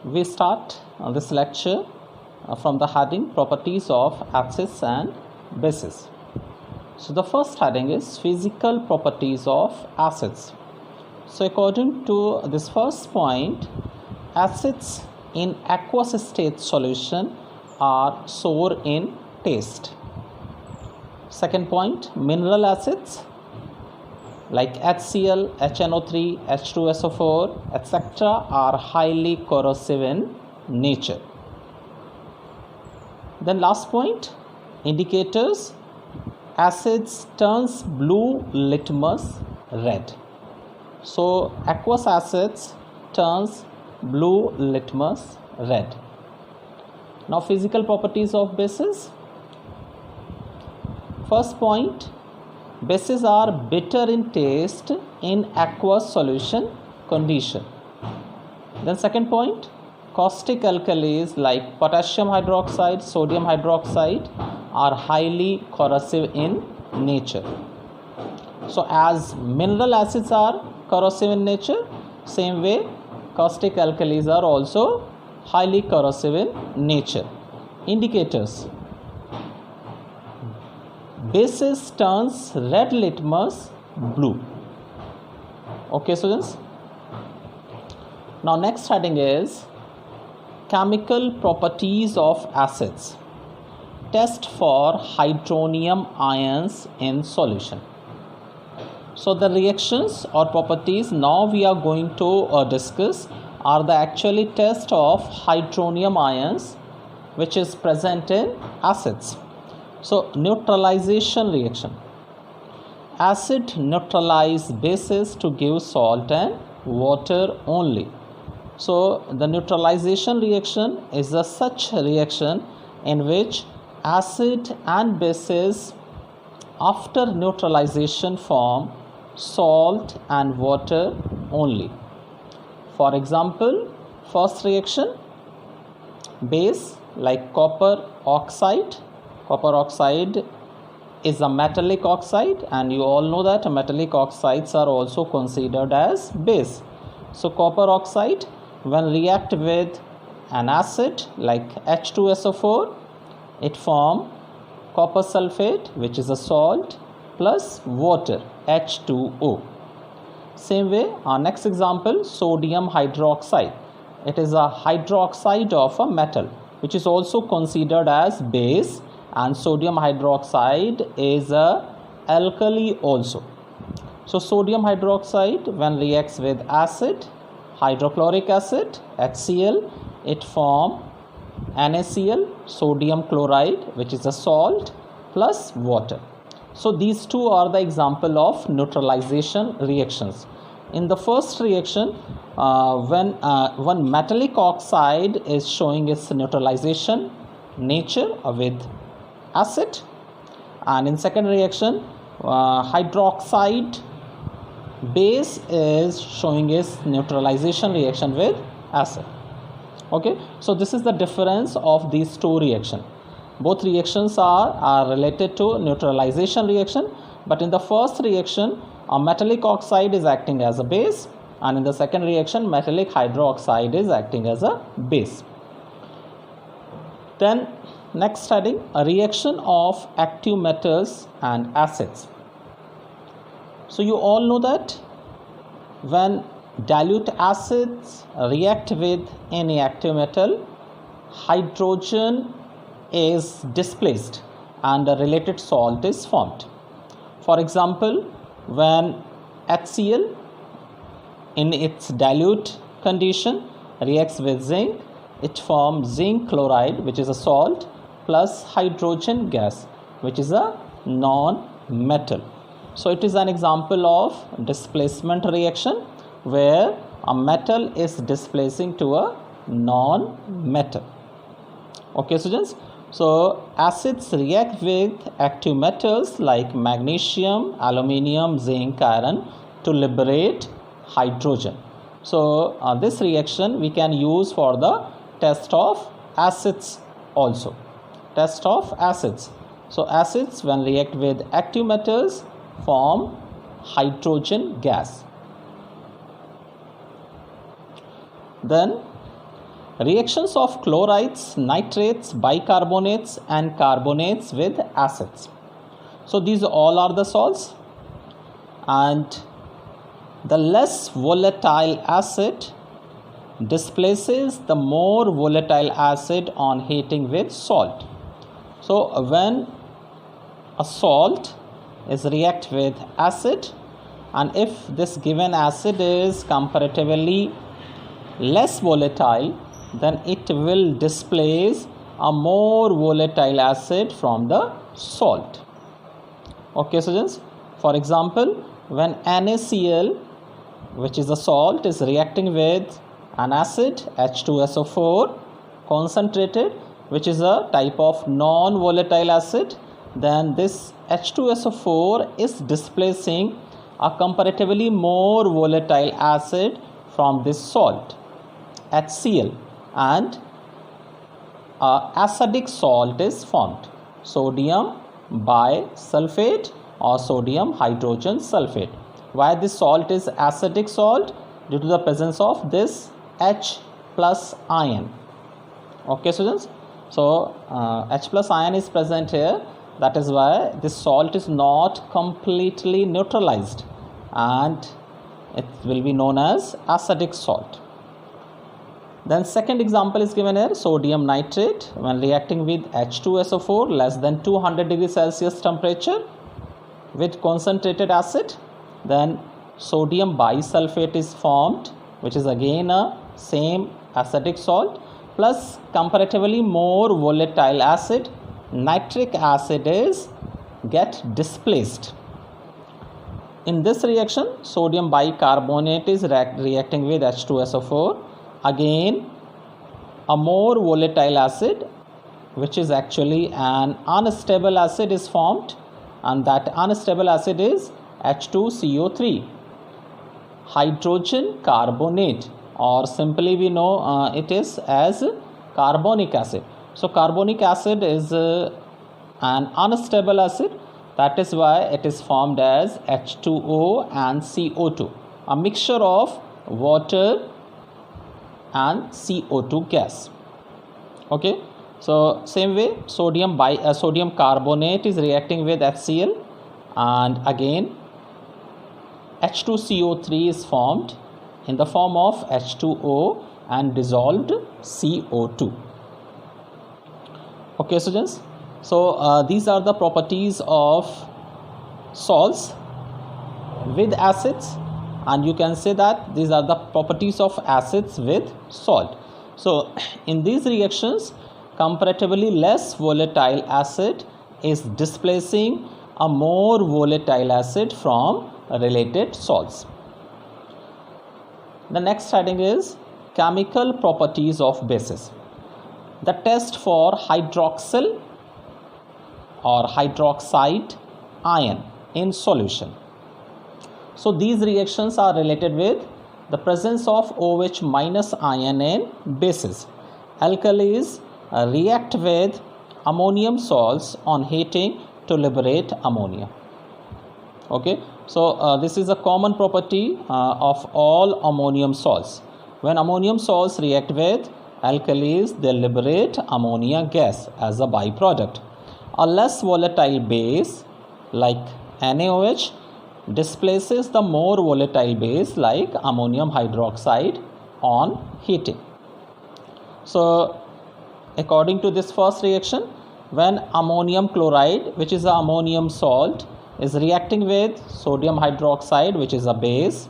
We start this lecture from the heading Properties of Acids and Bases. So the first heading is Physical Properties of Acids. So according to this first point, acids in aqueous state solution are sour in taste. Second point, mineral acids like HCl, HNO3, H2SO4, etc. are highly corrosive in nature. Then last point, indicators, acids turns blue litmus red. So aqueous acids turns blue litmus red. Now physical properties of bases. First point, bases are bitter in taste in aqueous solution condition. Then second point, caustic alkalis like potassium hydroxide, sodium hydroxide are highly corrosive in nature. So as mineral acids are corrosive in nature, same way caustic alkalis are also highly corrosive in nature. Indicators, bases turns red litmus blue. Okay students. Now next heading is chemical properties of acids. Test for hydronium ions in solution. So the reactions or properties now we are going to discuss are the actually test of hydronium ions which is present in acids. So neutralization reaction. Acid neutralize bases to give salt and water only. So the neutralization reaction is a such reaction in which acid and bases after neutralization form salt and water only. For example, first reaction, base like copper oxide. Copper oxide is a metallic oxide, and you all know that metallic oxides are also considered as base. So copper oxide when react with an acid like H2SO4, it form copper sulfate, which is a salt, plus water H2O. Same way, our next example, sodium hydroxide. It is a hydroxide of a metal which is also considered as base, and sodium hydroxide is a alkali also. So sodium hydroxide when reacts with acid, hydrochloric acid HCl, it form NaCl, sodium chloride, which is a salt, plus water. So these two are the example of neutralization reactions. In the first reaction, when one metallic oxide is showing its neutralization nature with acid, and in second reaction hydroxide base is showing its neutralization reaction with acid. Okay, so this is the difference of these two reactions. Both reactions are related to neutralization reaction, but in the first reaction a metallic oxide is acting as a base, and in the second reaction metallic hydroxide is acting as a base. Then next heading, a reaction of active metals and acids. So you all know that when dilute acids react with any active metal, hydrogen is displaced and a related salt is formed. For example, when HCl in its dilute condition reacts with zinc, it forms zinc chloride, which is a salt, plus hydrogen gas, which is a non-metal. So it is an example of displacement reaction where a metal is displacing to a non-metal. Okay students, so acids react with active metals like magnesium, aluminium, zinc, iron to liberate hydrogen. So this reaction we can use for the test of acids also. Test of acids. So acids when react with active metals form hydrogen gas. Then reactions of chlorides, nitrates, bicarbonates and carbonates with acids. So these all are the salts, and the less volatile acid displaces the more volatile acid on heating with salt. So when a salt is react with acid, and if this given acid is comparatively less volatile, then it will displace a more volatile acid from the salt. Okay students, for example, when NaCl, which is a salt, is reacting with an acid H2SO4 concentrated, which is a type of non-volatile acid, then this H2SO4 is displacing a comparatively more volatile acid from this salt HCl, and acidic salt is formed, sodium bisulfate or sodium hydrogen sulfate. Why this salt is acidic salt? Due to the presence of this H plus ion. Okay students, so H plus ion is present here, that is why this salt is not completely neutralized and it will be known as acidic salt. Then second example is given here, sodium nitrate when reacting with H2SO4 less than 200 degrees Celsius temperature with concentrated acid, then sodium bisulfate is formed, which is again a same acidic salt, plus comparatively more volatile acid, nitric acid is get displaced. In this reaction, sodium bicarbonate is reacting with H2SO4, again a more volatile acid, which is actually an unstable acid, is formed, and that unstable acid is H2CO3, hydrogen carbonate, or simply we know it is as carbonic acid. So carbonic acid is an unstable acid, that is why it is formed as H2O and CO2, a mixture of water and CO2 gas. Okay, so same way sodium carbonate is reacting with HCl, and again H2CO3 is formed in the form of H2O and dissolved CO2. Okay students, so these are the properties of salts with acids, and you can say that these are the properties of acids with salt. So in these reactions, comparatively less volatile acid is displacing a more volatile acid from related salts. The next heading is chemical properties of bases. The test for hydroxyl or hydroxide ion in solution. So these reactions are related with the presence of OH minus ion in bases. Alkalis react with ammonium salts on heating to liberate ammonia. Okay, so this is a common property of all ammonium salts. When ammonium salts react with alkalis, they liberate ammonia gas as a byproduct. A less volatile base like NaOH displaces the more volatile base like ammonium hydroxide on heating. So according to this first reaction, when ammonium chloride, which is an ammonium salt, is reacting with sodium hydroxide, which is a base,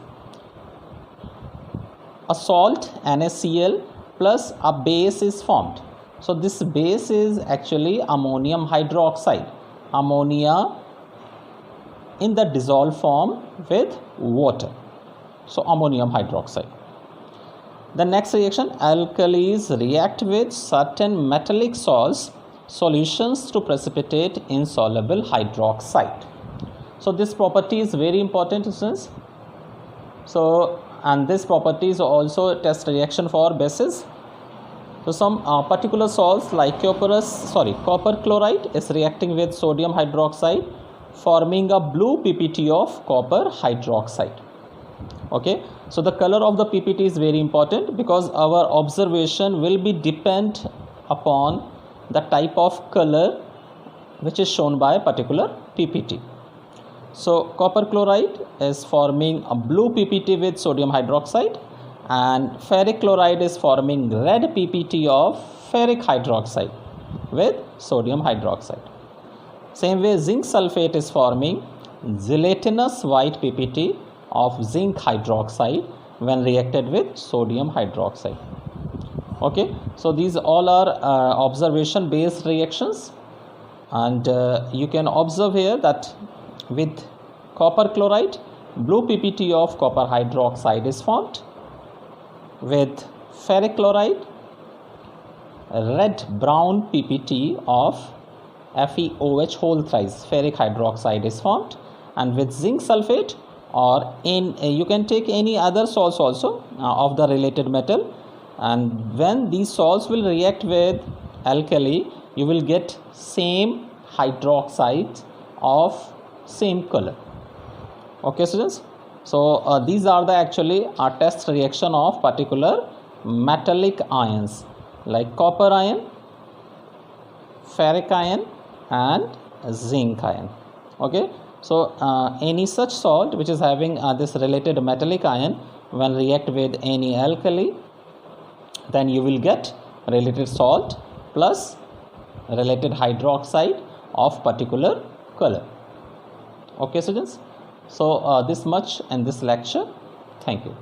a salt NaCl plus a base is formed. So this base is actually ammonium hydroxide, ammonia in the dissolved form with water, so ammonium hydroxide. The next reaction, alkalis react with certain metallic salts solutions to precipitate insoluble hydroxide. So this property is very important students. So and this property is also test reaction for bases. So some particular salts like copper chloride is reacting with sodium hydroxide, forming a blue PPT of copper hydroxide. Okay, so the color of the PPT is very important because our observation will be depend upon the type of color which is shown by a particular PPT. So copper chloride is forming a blue PPT with sodium hydroxide, and ferric chloride is forming red PPT of ferric hydroxide with sodium hydroxide. Same way, zinc sulfate is forming gelatinous white PPT of zinc hydroxide when reacted with sodium hydroxide. Okay, so these all are observation based reactions, and you can observe here that with copper chloride, blue PPT of copper hydroxide is formed. With ferric chloride, red brown PPT of FeOH whole thrice ferric hydroxide is formed. And with zinc sulfate, or in you can take any other salts also of the related metal, and when these salts will react with alkali, you will get same hydroxide of same color. Okay students, so these are the actually test reaction of particular metallic ions like copper ion, ferric ion and zinc ion. Okay, so any such salt which is having this related metallic ion, when react with any alkali, then you will get related salt plus related hydroxide of particular color. Okay students, so this much in this lecture. Thank you.